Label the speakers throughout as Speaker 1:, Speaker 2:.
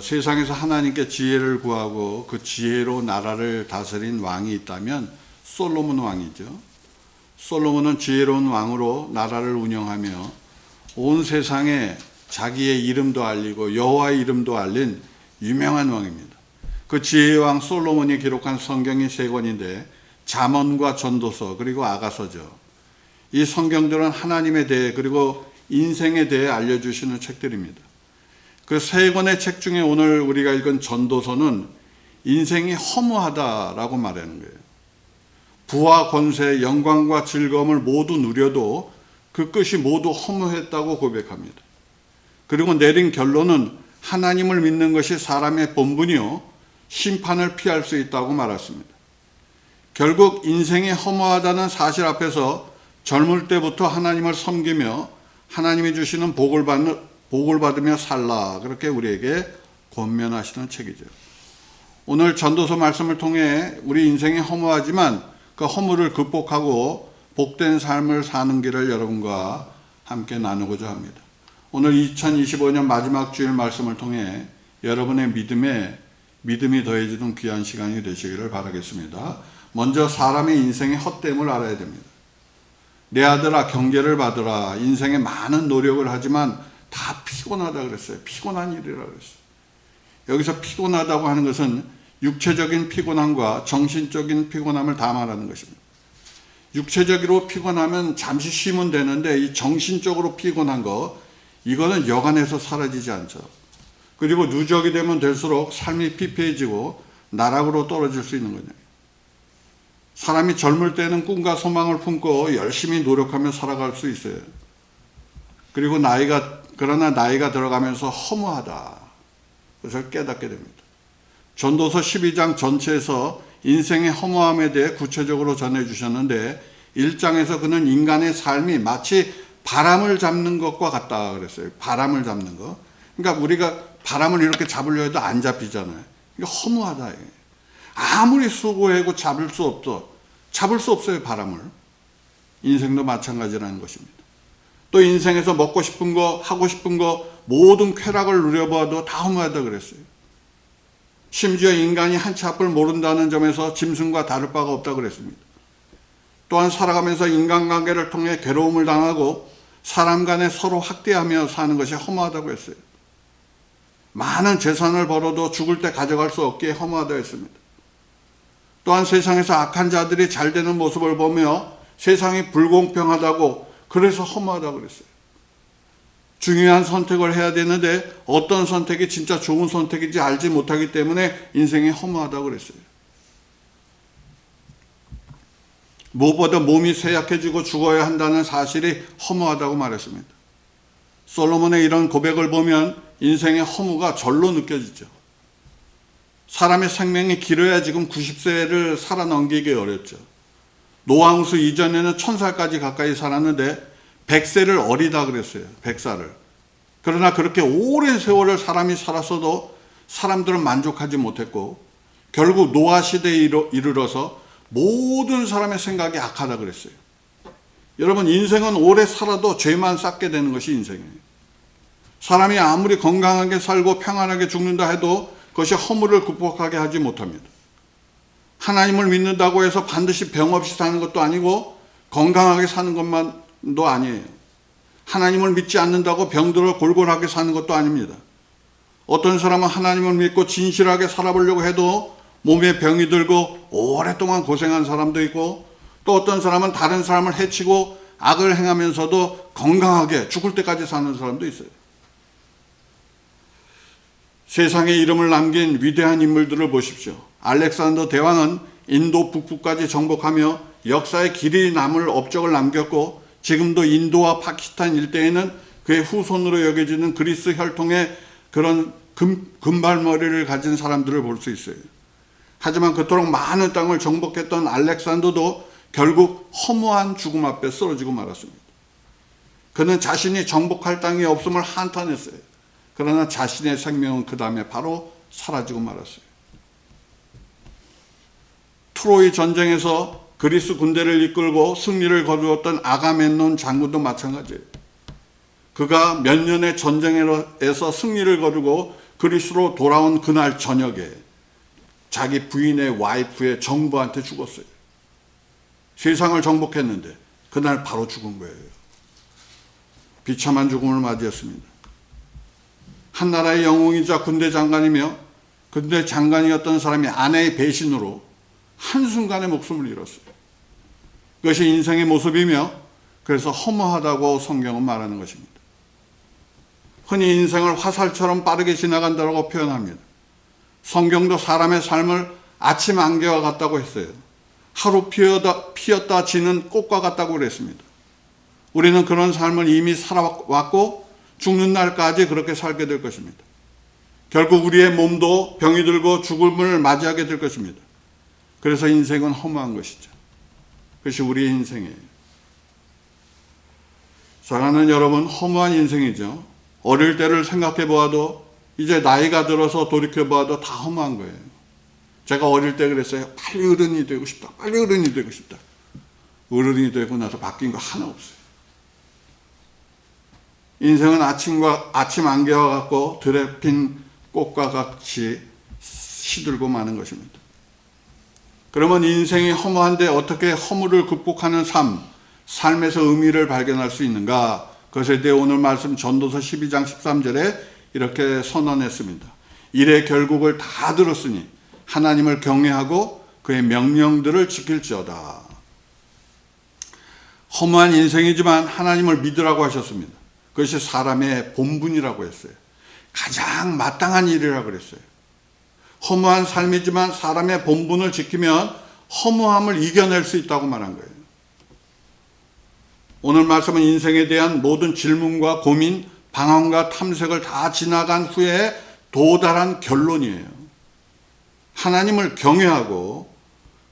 Speaker 1: 세상에서 하나님께 지혜를 구하고 그 지혜로 나라를 다스린 왕이 있다면 솔로몬 왕이죠. 솔로몬은 지혜로운 왕으로 나라를 운영하며 온 세상에 자기의 이름도 알리고 여호와의 이름도 알린 유명한 왕입니다. 그 지혜의 왕 솔로몬이 기록한 성경이 3권인데 잠언과 전도서 그리고 아가서죠. 이 성경들은 하나님에 대해 그리고 인생에 대해 알려주시는 책들입니다. 그 3권의 책 중에 오늘 우리가 읽은 전도서는 인생이 허무하다라고 말하는 거예요. 부와 권세, 영광과 즐거움을 모두 누려도 그 끝이 모두 허무했다고 고백합니다. 그리고 내린 결론은 하나님을 믿는 것이 사람의 본분이요 심판을 피할 수 있다고 말했습니다. 결국 인생이 허무하다는 사실 앞에서 젊을 때부터 하나님을 섬기며 하나님이 주시는 복을 받으며 살라, 그렇게 우리에게 권면하시는 책이죠. 오늘 전도서 말씀을 통해 우리 인생이 허무하지만 그 허무를 극복하고 복된 삶을 사는 길을 여러분과 함께 나누고자 합니다. 오늘 2025년 마지막 주일 말씀을 통해 여러분의 믿음이 더해지는 귀한 시간이 되시기를 바라겠습니다. 먼저 사람의 인생의 헛됨을 알아야 됩니다. 내 아들아 경계를 받으라. 인생에 많은 노력을 하지만 다 피곤하다 그랬어요. 피곤한 일이라 그랬어요. 여기서 피곤하다고 하는 것은 육체적인 피곤함과 정신적인 피곤함을 다 말하는 것입니다. 육체적으로 피곤하면 잠시 쉬면 되는데 이 정신적으로 피곤한 거, 이거는 여간해서 사라지지 않죠. 그리고 누적이 되면 될수록 삶이 피폐해지고 나락으로 떨어질 수 있는 거예요. 사람이 젊을 때는 꿈과 소망을 품고 열심히 노력하며 살아갈 수 있어요. 그리고 그러나 나이가 들어가면서 허무하다. 그것을 깨닫게 됩니다. 전도서 12장 전체에서 인생의 허무함에 대해 구체적으로 전해주셨는데 1장에서 그는 인간의 삶이 마치 바람을 잡는 것과 같다 그랬어요. 바람을 잡는 거. 그러니까 우리가 바람을 이렇게 잡으려 해도 안 잡히잖아요. 이게 허무하다. 아무리 수고해도 잡을 수 없어요, 바람을. 인생도 마찬가지라는 것입니다. 또 인생에서 먹고 싶은 거, 하고 싶은 거, 모든 쾌락을 누려봐도 다 허무하다 그랬어요. 심지어 인간이 한치 앞을 모른다는 점에서 짐승과 다를 바가 없다 그랬습니다. 또한 살아가면서 인간관계를 통해 괴로움을 당하고 사람 간에 서로 학대하며 사는 것이 허무하다고 했어요. 많은 재산을 벌어도 죽을 때 가져갈 수 없기에 허무하다고 했습니다. 또한 세상에서 악한 자들이 잘 되는 모습을 보며 세상이 불공평하다고, 그래서 허무하다고 그랬어요. 중요한 선택을 해야 되는데 어떤 선택이 진짜 좋은 선택인지 알지 못하기 때문에 인생이 허무하다고 그랬어요. 무엇보다 몸이 쇠약해지고 죽어야 한다는 사실이 허무하다고 말했습니다. 솔로몬의 이런 고백을 보면 인생의 허무가 절로 느껴지죠. 사람의 생명이 길어야 지금 90세를 살아넘기기 어렵죠. 노아홍수 이전에는 1000살까지 가까이 살았는데 100세를 어리다 그랬어요. 100살을. 그러나 그렇게 오랜 세월을 사람이 살았어도 사람들은 만족하지 못했고 결국 노아 시대에 이르러서 모든 사람의 생각이 악하다 그랬어요. 여러분, 인생은 오래 살아도 죄만 쌓게 되는 것이 인생이에요. 사람이 아무리 건강하게 살고 평안하게 죽는다 해도 그것이 허물을 극복하게 하지 못합니다. 하나님을 믿는다고 해서 반드시 병 없이 사는 것도 아니고 건강하게 사는 것만도 아니에요. 하나님을 믿지 않는다고 병들어 골골하게 사는 것도 아닙니다. 어떤 사람은 하나님을 믿고 진실하게 살아보려고 해도 몸에 병이 들고 오랫동안 고생한 사람도 있고, 또 어떤 사람은 다른 사람을 해치고 악을 행하면서도 건강하게 죽을 때까지 사는 사람도 있어요. 세상에 이름을 남긴 위대한 인물들을 보십시오. 알렉산더 대왕은 인도 북부까지 정복하며 역사에 길이 남을 업적을 남겼고, 지금도 인도와 파키스탄 일대에는 그의 후손으로 여겨지는 그리스 혈통의 그런 금발머리를 가진 사람들을 볼 수 있어요. 하지만 그토록 많은 땅을 정복했던 알렉산더도 결국 허무한 죽음 앞에 쓰러지고 말았습니다. 그는 자신이 정복할 땅이 없음을 한탄했어요. 그러나 자신의 생명은 그 다음에 바로 사라지고 말았어요. 트로이 전쟁에서 그리스 군대를 이끌고 승리를 거두었던 아가멤논 장군도 마찬가지예요. 그가 몇 년의 전쟁에서 승리를 거두고 그리스로 돌아온 그날 저녁에 자기 부인의 와이프의 정부한테 죽었어요. 세상을 정복했는데 그날 바로 죽은 거예요. 비참한 죽음을 맞이했습니다. 한 나라의 영웅이자 군대 장관이며 군대 장관이었던 사람이 아내의 배신으로 한순간에 목숨을 잃었어요. 그것이 인생의 모습이며 그래서 허무하다고 성경은 말하는 것입니다. 흔히 인생을 화살처럼 빠르게 지나간다고 표현합니다. 성경도 사람의 삶을 아침 안개와 같다고 했어요. 하루 피었다 지는 꽃과 같다고 그랬습니다. 우리는 그런 삶을 이미 살아왔고 죽는 날까지 그렇게 살게 될 것입니다. 결국 우리의 몸도 병이 들고 죽음을 맞이하게 될 것입니다. 그래서 인생은 허무한 것이죠. 그것이 우리의 인생이에요. 사랑하는 여러분, 허무한 인생이죠. 어릴 때를 생각해 보아도 이제 나이가 들어서 돌이켜 보아도 다 허무한 거예요. 제가 어릴 때 그랬어요. 빨리 어른이 되고 싶다. 빨리 어른이 되고 싶다. 어른이 되고 나서 바뀐 거 하나 없어요. 인생은 아침 안개와 같고 들에 핀 꽃과 같이 시들고 마는 것입니다. 그러면 인생이 허무한데 어떻게 허무를 극복하는 삶에서 의미를 발견할 수 있는가? 그것에 대해 오늘 말씀 전도서 12장 13절에 이렇게 선언했습니다. 일의 결국을 다 들었으니 하나님을 경외하고 그의 명령들을 지킬지어다. 허무한 인생이지만 하나님을 믿으라고 하셨습니다. 그것이 사람의 본분이라고 했어요. 가장 마땅한 일이라고 그랬어요. 허무한 삶이지만 사람의 본분을 지키면 허무함을 이겨낼 수 있다고 말한 거예요. 오늘 말씀은 인생에 대한 모든 질문과 고민, 방황과 탐색을 다 지나간 후에 도달한 결론이에요. 하나님을 경외하고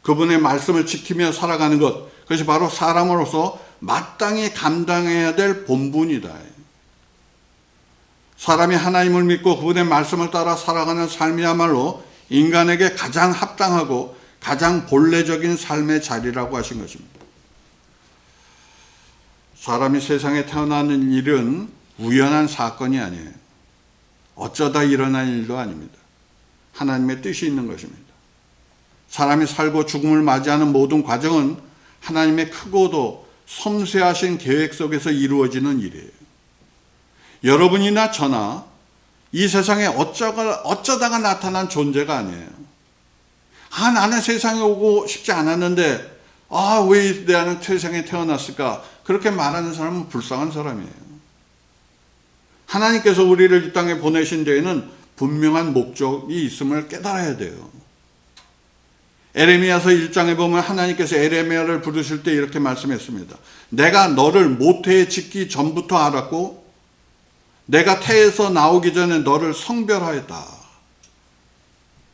Speaker 1: 그분의 말씀을 지키며 살아가는 것, 그것이 바로 사람으로서 마땅히 감당해야 될 본분이다. 사람이 하나님을 믿고 그분의 말씀을 따라 살아가는 삶이야말로 인간에게 가장 합당하고 가장 본래적인 삶의 자리라고 하신 것입니다. 사람이 세상에 태어나는 일은 우연한 사건이 아니에요. 어쩌다 일어난 일도 아닙니다. 하나님의 뜻이 있는 것입니다. 사람이 살고 죽음을 맞이하는 모든 과정은 하나님의 크고도 섬세하신 계획 속에서 이루어지는 일이에요. 여러분이나 저나 이 세상에 어쩌다가 나타난 존재가 아니에요. 나는 세상에 오고 싶지 않았는데 왜 나는 세상에 태어났을까? 그렇게 말하는 사람은 불쌍한 사람이에요. 하나님께서 우리를 이 땅에 보내신 데에는 분명한 목적이 있음을 깨달아야 돼요. 에레미야서 1장에 보면 하나님께서 에레미야를 부르실 때 이렇게 말씀했습니다. 내가 너를 모태에 짓기 전부터 알았고 내가 태에서 나오기 전에 너를 성별하였다.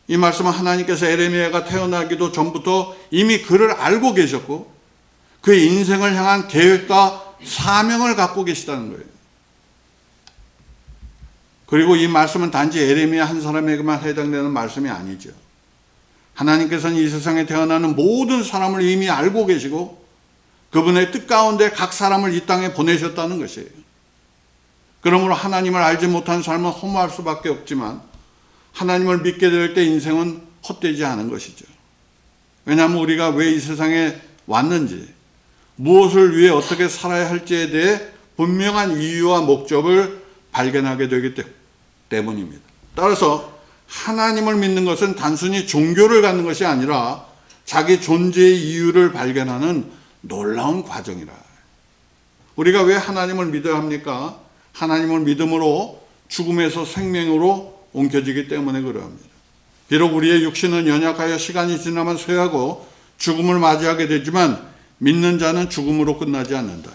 Speaker 1: 이 말씀은 하나님께서 에레미야가 태어나기도 전부터 이미 그를 알고 계셨고 그의 인생을 향한 계획과 사명을 갖고 계시다는 거예요. 그리고 이 말씀은 단지 에레미야 한 사람에게만 해당되는 말씀이 아니죠. 하나님께서는 이 세상에 태어나는 모든 사람을 이미 알고 계시고 그분의 뜻 가운데 각 사람을 이 땅에 보내셨다는 것이에요. 그러므로 하나님을 알지 못한 삶은 허무할 수밖에 없지만 하나님을 믿게 될 때 인생은 헛되지 않은 것이죠. 왜냐하면 우리가 왜 이 세상에 왔는지 무엇을 위해 어떻게 살아야 할지에 대해 분명한 이유와 목적을 발견하게 되기 때문입니다. 따라서 하나님을 믿는 것은 단순히 종교를 갖는 것이 아니라 자기 존재의 이유를 발견하는 놀라운 과정이라. 우리가 왜 하나님을 믿어야 합니까? 하나님을 믿음으로 죽음에서 생명으로 옮겨지기 때문에 그러합니다. 비록 우리의 육신은 연약하여 시간이 지나면 쇠하고 죽음을 맞이하게 되지만 믿는 자는 죽음으로 끝나지 않는다.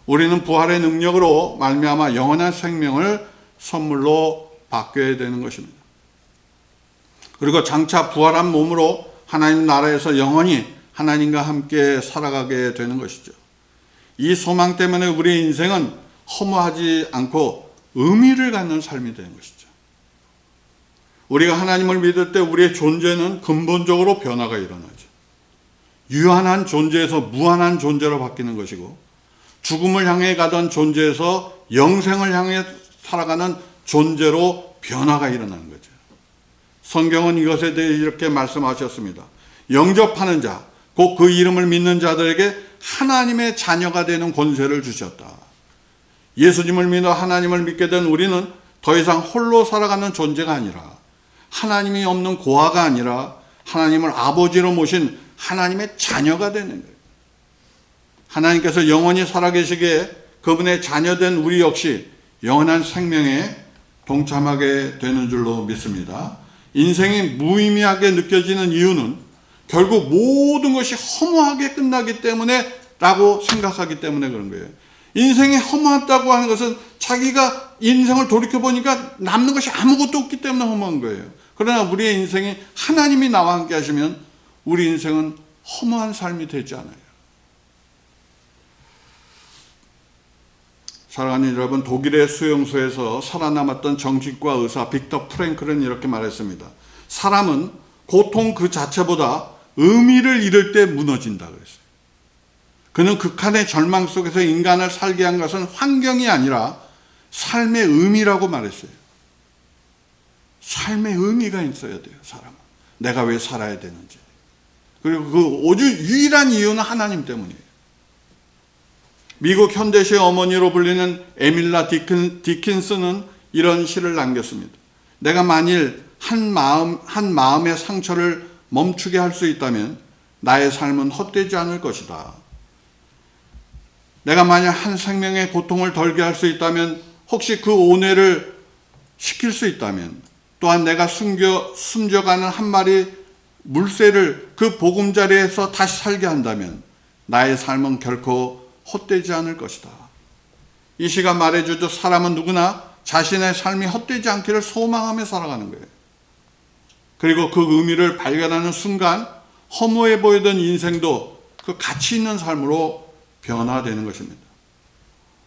Speaker 1: 우리는 부활의 능력으로 말미암아 영원한 생명을 선물로 받게 되는 것입니다. 그리고 장차 부활한 몸으로 하나님 나라에서 영원히 하나님과 함께 살아가게 되는 것이죠. 이 소망 때문에 우리의 인생은 허무하지 않고 의미를 갖는 삶이 되는 것이죠. 우리가 하나님을 믿을 때 우리의 존재는 근본적으로 변화가 일어나죠. 유한한 존재에서 무한한 존재로 바뀌는 것이고 죽음을 향해 가던 존재에서 영생을 향해 살아가는 존재로 변화가 일어나는 거죠. 성경은 이것에 대해 이렇게 말씀하셨습니다. 영접하는 자, 곧 그 이름을 믿는 자들에게 하나님의 자녀가 되는 권세를 주셨다. 예수님을 믿어 하나님을 믿게 된 우리는 더 이상 홀로 살아가는 존재가 아니라, 하나님이 없는 고아가 아니라 하나님을 아버지로 모신 하나님의 자녀가 되는 거예요. 하나님께서 영원히 살아계시기에 그분의 자녀된 우리 역시 영원한 생명에 동참하게 되는 줄로 믿습니다. 인생이 무의미하게 느껴지는 이유는 결국 모든 것이 허무하게 끝나기 때문에 라고 생각하기 때문에 그런 거예요. 인생이 허무하다고 하는 것은 자기가 인생을 돌이켜보니까 남는 것이 아무것도 없기 때문에 허무한 거예요. 그러나 우리의 인생이 하나님이 나와 함께 하시면 우리 인생은 허무한 삶이 되지 않아요. 사랑하는 여러분, 독일의 수용소에서 살아남았던 정신과 의사 빅터 프랭클은 이렇게 말했습니다. 사람은 고통 그 자체보다 의미를 잃을 때 무너진다 그랬어요. 그는 극한의 절망 속에서 인간을 살게 한 것은 환경이 아니라 삶의 의미라고 말했어요. 삶의 의미가 있어야 돼요, 사람은. 내가 왜 살아야 되는지. 그리고 그 오직 유일한 이유는 하나님 때문이에요. 미국 현대시의 어머니로 불리는 에밀라 디킨스는 이런 시를 남겼습니다. 내가 만일 한 마음의 상처를 멈추게 할 수 있다면 나의 삶은 헛되지 않을 것이다. 내가 만약 한 생명의 고통을 덜게 할 수 있다면, 혹시 그 온해를 시킬 수 있다면, 또한 내가 숨져가는 한 마리 물새를 그 보금자리에서 다시 살게 한다면 나의 삶은 결코 헛되지 않을 것이다. 이 시가 말해주죠. 사람은 누구나 자신의 삶이 헛되지 않기를 소망하며 살아가는 거예요. 그리고 그 의미를 발견하는 순간 허무해 보이던 인생도 그 가치 있는 삶으로 변화되는 것입니다.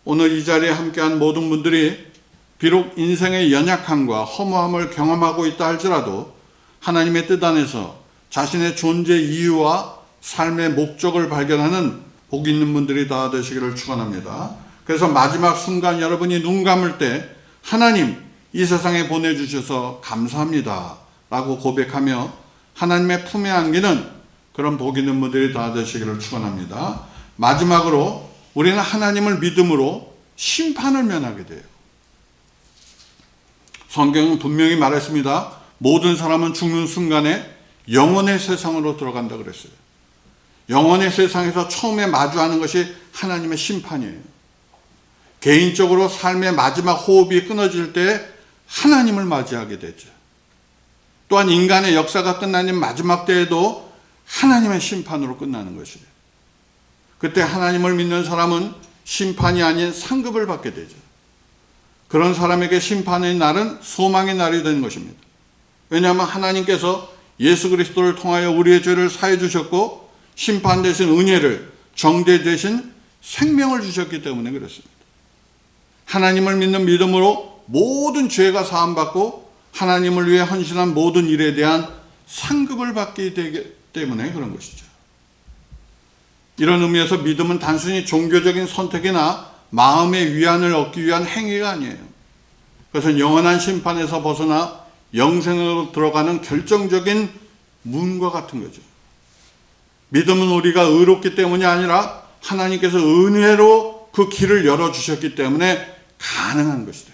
Speaker 1: 오늘 이 자리에 함께한 모든 분들이 비록 인생의 연약함과 허무함을 경험하고 있다 할지라도 하나님의 뜻 안에서 자신의 존재 이유와 삶의 목적을 발견하는 복 있는 분들이 다 되시기를 축원합니다. 그래서 마지막 순간 여러분이 눈 감을 때 하나님, 이 세상에 보내주셔서 감사합니다 라고 고백하며 하나님의 품에 안기는 그런 복 있는 분들이 다 되시기를 축원합니다. 마지막으로 우리는 하나님을 믿음으로 심판을 면하게 돼요. 성경은 분명히 말했습니다. 모든 사람은 죽는 순간에 영원의 세상으로 들어간다 그랬어요. 영원의 세상에서 처음에 마주하는 것이 하나님의 심판이에요. 개인적으로 삶의 마지막 호흡이 끊어질 때 하나님을 맞이하게 되죠. 또한 인간의 역사가 끝나는 마지막 때에도 하나님의 심판으로 끝나는 것이에요. 그때 하나님을 믿는 사람은 심판이 아닌 상급을 받게 되죠. 그런 사람에게 심판의 날은 소망의 날이 되는 것입니다. 왜냐하면 하나님께서 예수 그리스도를 통하여 우리의 죄를 사해 주셨고 심판 대신 은혜를, 정죄 대신 생명을 주셨기 때문에 그렇습니다. 하나님을 믿는 믿음으로 모든 죄가 사함받고 하나님을 위해 헌신한 모든 일에 대한 상급을 받게 되기 때문에 그런 것이죠. 이런 의미에서 믿음은 단순히 종교적인 선택이나 마음의 위안을 얻기 위한 행위가 아니에요. 그것은 영원한 심판에서 벗어나 영생으로 들어가는 결정적인 문과 같은 거죠. 믿음은 우리가 의롭기 때문이 아니라 하나님께서 은혜로 그 길을 열어주셨기 때문에 가능한 것이다.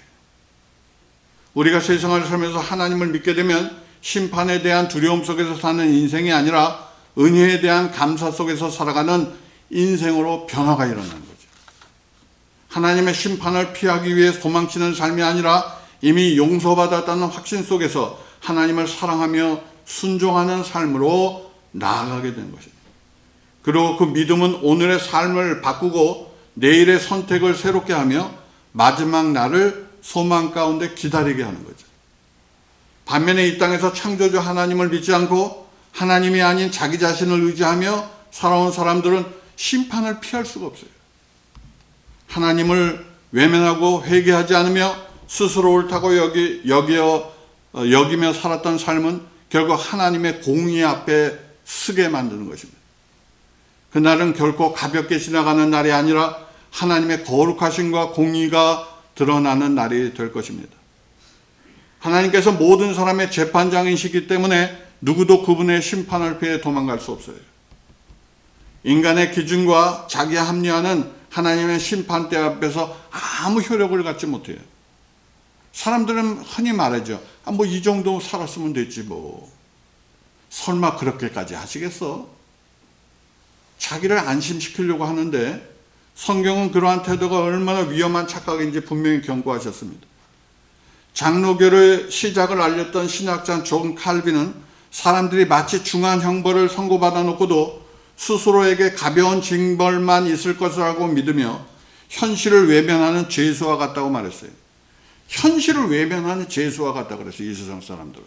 Speaker 1: 우리가 세상을 살면서 하나님을 믿게 되면 심판에 대한 두려움 속에서 사는 인생이 아니라 은혜에 대한 감사 속에서 살아가는 인생으로 변화가 일어나는 거죠. 하나님의 심판을 피하기 위해 도망치는 삶이 아니라 이미 용서받았다는 확신 속에서 하나님을 사랑하며 순종하는 삶으로 나아가게 되는 것입니다. 그리고 그 믿음은 오늘의 삶을 바꾸고 내일의 선택을 새롭게 하며 마지막 날을 소망 가운데 기다리게 하는 거죠. 반면에 이 땅에서 창조주 하나님을 믿지 않고 하나님이 아닌 자기 자신을 의지하며 살아온 사람들은 심판을 피할 수가 없어요. 하나님을 외면하고 회개하지 않으며 스스로 옳다고 여기며 살았던 삶은 결국 하나님의 공의 앞에 서게 만드는 것입니다. 그날은 결코 가볍게 지나가는 날이 아니라 하나님의 거룩하심과 공의가 드러나는 날이 될 것입니다. 하나님께서 모든 사람의 재판장이시기 때문에 누구도 그분의 심판을 피해 도망갈 수 없어요. 인간의 기준과 자기 합리화는 하나님의 심판대 앞에서 아무 효력을 갖지 못해요. 사람들은 흔히 말하죠. 뭐 이 정도 살았으면 됐지 뭐. 설마 그렇게까지 하시겠어? 자기를 안심시키려고 하는데 성경은 그러한 태도가 얼마나 위험한 착각인지 분명히 경고하셨습니다. 장로교의 시작을 알렸던 신학자 존 칼빈은 사람들이 마치 중한 형벌을 선고받아 놓고도 스스로에게 가벼운 징벌만 있을 것이라고 믿으며 현실을 외면하는 죄수와 같다고 말했어요. 현실을 외면하는 죄수와 같다고 그랬어요. 이 세상 사람들은.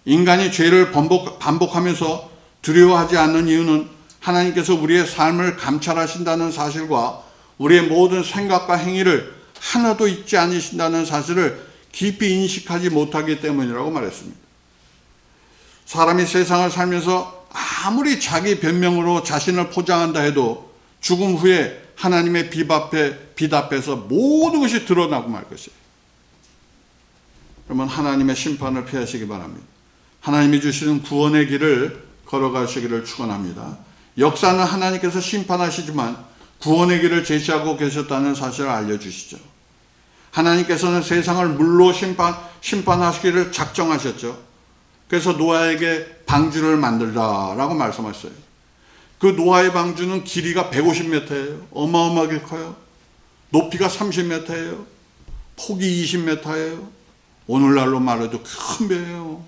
Speaker 1: 인간이 죄를 반복하면서 두려워하지 않는 이유는 하나님께서 우리의 삶을 감찰하신다는 사실과 우리의 모든 생각과 행위를 하나도 잊지 않으신다는 사실을 깊이 인식하지 못하기 때문이라고 말했습니다. 사람이 세상을 살면서 아무리 자기 변명으로 자신을 포장한다 해도 죽음 후에 하나님의 빛 앞에서 모든 것이 드러나고 말 것이에요. 그러면 하나님의 심판을 피하시기 바랍니다. 하나님이 주시는 구원의 길을 걸어가시기를 축원합니다. 역사는 하나님께서 심판하시지만 구원의 길을 제시하고 계셨다는 사실을 알려주시죠. 하나님께서는 세상을 물로 심판하시기를 작정하셨죠. 그래서 노아에게 방주를 만들라라고 말씀하셨어요. 그 노아의 방주는 길이가 150m예요. 어마어마하게 커요. 높이가 30m예요. 폭이 20m예요. 오늘날로 말해도 큰 배예요.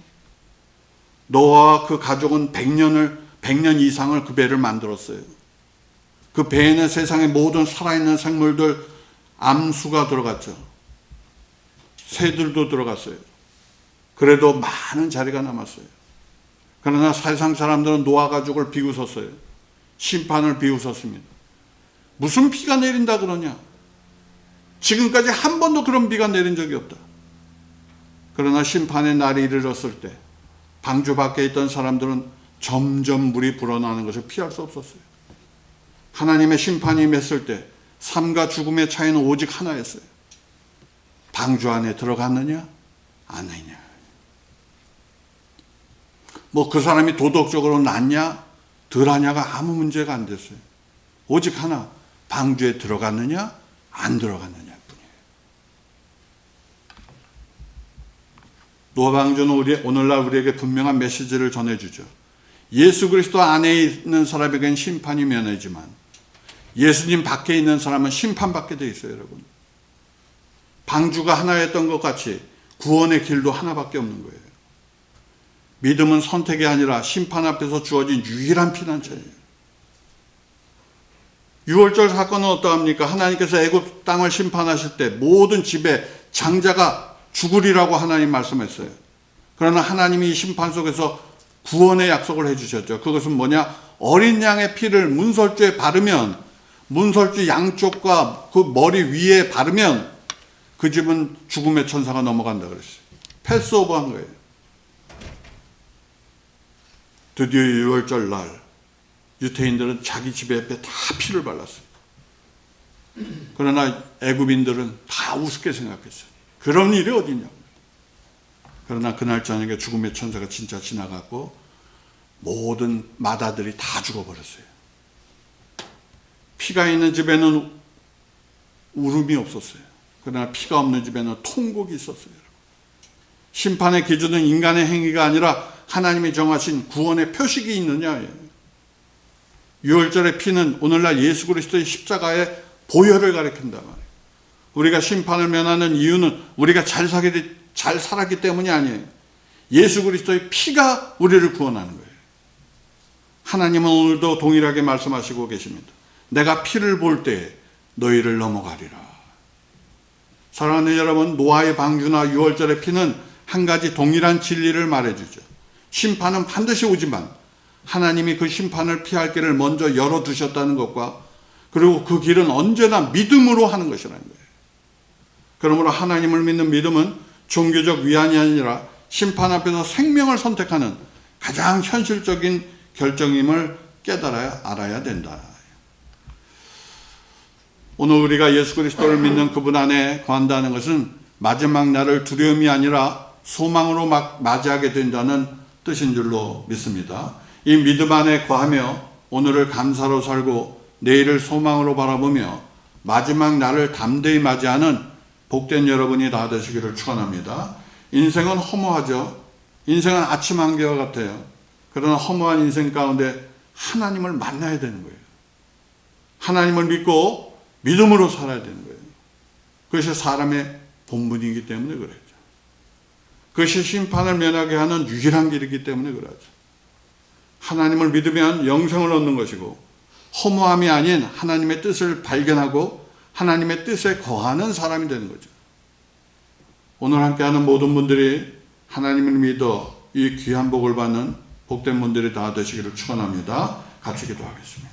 Speaker 1: 노아와 그 가족은 100년 이상을 그 배를 만들었어요. 그 배에는 세상의 모든 살아있는 생물들, 암수가 들어갔죠. 새들도 들어갔어요. 그래도 많은 자리가 남았어요. 그러나 세상 사람들은 노아 가족을 비웃었어요. 심판을 비웃었습니다. 무슨 비가 내린다 그러냐? 지금까지 한 번도 그런 비가 내린 적이 없다. 그러나 심판의 날이 이르렀을 때 방주 밖에 있던 사람들은 점점 물이 불어나는 것을 피할 수 없었어요. 하나님의 심판이 임했을 때 삶과 죽음의 차이는 오직 하나였어요. 방주 안에 들어갔느냐 아니냐. 뭐 그 사람이 도덕적으로 낫냐 덜하냐가 아무 문제가 안 됐어요. 오직 하나, 방주에 들어갔느냐 안 들어갔느냐 뿐이에요. 노아 방주는 오늘날 우리에게 분명한 메시지를 전해주죠. 예수 그리스도 안에 있는 사람에게는 심판이 면하지만 예수님 밖에 있는 사람은 심판받게 돼 있어요. 여러분, 방주가 하나였던 것 같이 구원의 길도 하나밖에 없는 거예요. 믿음은 선택이 아니라 심판 앞에서 주어진 유일한 피난처예요. 유월절 사건은 어떠합니까? 하나님께서 애굽 땅을 심판하실 때 모든 집에 장자가 죽으리라고 하나님 말씀했어요. 그러나 하나님이 이 심판 속에서 구원의 약속을 해주셨죠. 그것은 뭐냐? 어린 양의 피를 문설주에 바르면, 문설주 양쪽과 그 머리 위에 바르면 그 집은 죽음의 천사가 넘어간다 그랬어요. 패스오버 한 거예요. 드디어 유월절 날 유태인들은 자기 집 앞에 다 피를 발랐어요. 그러나 애굽인들은 다 우습게 생각했어요. 그런 일이 어디냐고. 그러나 그날 저녁에 죽음의 천사가 진짜 지나갔고 모든 마다들이 다 죽어버렸어요. 피가 있는 집에는 울음이 없었어요. 그러나 피가 없는 집에는 통곡이 있었어요. 심판의 기준은 인간의 행위가 아니라 하나님이 정하신 구원의 표식이 있느냐예요. 유월절의 피는 오늘날 예수 그리스도의 십자가의 보혈을 가리킨다 말이에요. 우리가 심판을 면하는 이유는 우리가 잘 살았기 때문이 아니에요. 예수 그리스도의 피가 우리를 구원하는 거예요. 하나님은 오늘도 동일하게 말씀하시고 계십니다. 내가 피를 볼 때 너희를 넘어가리라. 사랑하는 여러분, 노아의 방주나 유월절의 피는 한 가지 동일한 진리를 말해주죠. 심판은 반드시 오지만 하나님이 그 심판을 피할 길을 먼저 열어두셨다는 것과 그리고 그 길은 언제나 믿음으로 하는 것이라는 거예요. 그러므로 하나님을 믿는 믿음은 종교적 위안이 아니라 심판 앞에서 생명을 선택하는 가장 현실적인 결정임을 깨달아야 알아야 된다. 오늘 우리가 예수 그리스도를 믿는 그분 안에 거한다는 것은 마지막 날을 두려움이 아니라 소망으로 맞이하게 된다는 뜻인 줄로 믿습니다. 이 믿음 안에 거하며 오늘을 감사로 살고 내일을 소망으로 바라보며 마지막 날을 담대히 맞이하는 복된 여러분이 다 되시기를 축원합니다. 인생은 허무하죠. 인생은 아침 안개와 같아요. 그러나 허무한 인생 가운데 하나님을 만나야 되는 거예요. 하나님을 믿고 믿음으로 살아야 되는 거예요. 그것이 사람의 본분이기 때문에 그러죠. 그것이 심판을 면하게 하는 유일한 길이기 때문에 그러죠. 하나님을 믿으면 영생을 얻는 것이고 허무함이 아닌 하나님의 뜻을 발견하고 하나님의 뜻에 거하는 사람이 되는 거죠. 오늘 함께하는 모든 분들이 하나님을 믿어 이 귀한 복을 받는 복된 분들이 다 되시기를 축원합니다. 같이 기도하겠습니다.